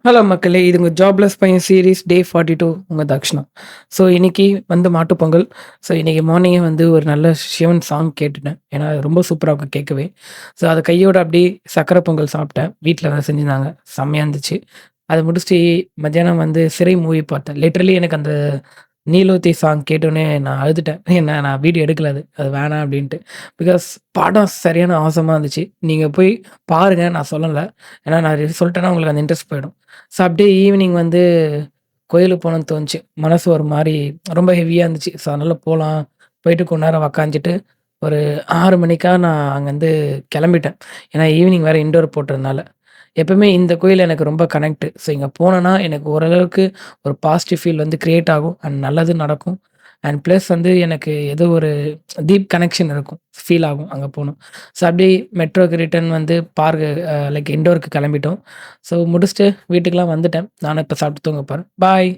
Hello மக்களே! இது உங்க ஜாப்லெஸ் பையன் சீரிஸ் டே 42 உங்க தக்ஷனா. ஸோ இன்னைக்கு வந்து மாட்டுப் பொங்கல். ஸோ இன்னைக்கு மார்னிங்கே வந்து ஒரு நல்ல சிவன் சாங் கேட்டுட்டேன். ஏன்னா, அது ரொம்ப சூப்பரா இருக்கும் கேட்கவே. ஸோ அத கையோட அப்படியே சர்க்கரை பொங்கல் சாப்பிட்டேன். வீட்ல தான் செஞ்சிருந்தாங்க. செம்மையா இருந்துச்சு. அத முடிச்சுட்டு மத்தியானம் வந்து சிறை மூவி பார்த்தேன். லிட்டரலி எனக்கு அந்த நீலோத்தி சாங் கேட்டோனே நான் அழுதுட்டேன். ஏன்னா நான் வீடியோ எடுக்கல அது. அது வேணாம் அப்படின்ட்டு. பிகாஸ் படம் சரியான ஆசமா இருந்துச்சு. நீங்க போய் பாருங்க. நான் சொல்லல. ஏன்னா நான் சொல்ட்டேன்னா உங்களுக்கு அந்த இன்ட்ரெஸ்ட் போயிடும். ஸோ அப்படியே ஈவினிங் வந்து கோயிலுக்கு போணும்னு தோணுச்சு. மனசு ஒரு மாரி ரொம்ப ஹெவியா இருந்துச்சு. ஸோ அதனால போலாம். போயிட்டு கொஞ்ச நேரம் உக்காந்துட்டு ஒரு 6 மணிக்கா நான் அங்கருந்து கெளம்பிட்டேன். ஏன்னா ஈவினிங் வேற இன்டோர் போட்டதுனால. எப்பவுமே இந்த கோயில் எனக்கு ரொம்ப கனெக்ட். ஸோ இங்க போனேன்னா எனக்கு ஓரளவுக்கு ஒரு பாசிட்டிவ் ஃபீல் வந்து கிரியேட் ஆகும். அண்ட் நல்லது நடக்கும். அண்ட் பிளஸ் வந்து எனக்கு ஏதோ ஒரு டீப் கனெக்ஷன் இருக்கும். ஃபீல் ஆகும் அங்க போனா. ஸோ அப்படியே மெட்ரோக்கு ரிட்டர்ன் வந்து பார்க் லைக் இன்டோருக்கு கெளம்பிட்டோம். ஸோ முடிச்சுட்டு வீட்டுக்குலாம் வந்துட்டேன். நானும் இப்ப சாப்பிட்டு தூங்க போறேன். பாய்.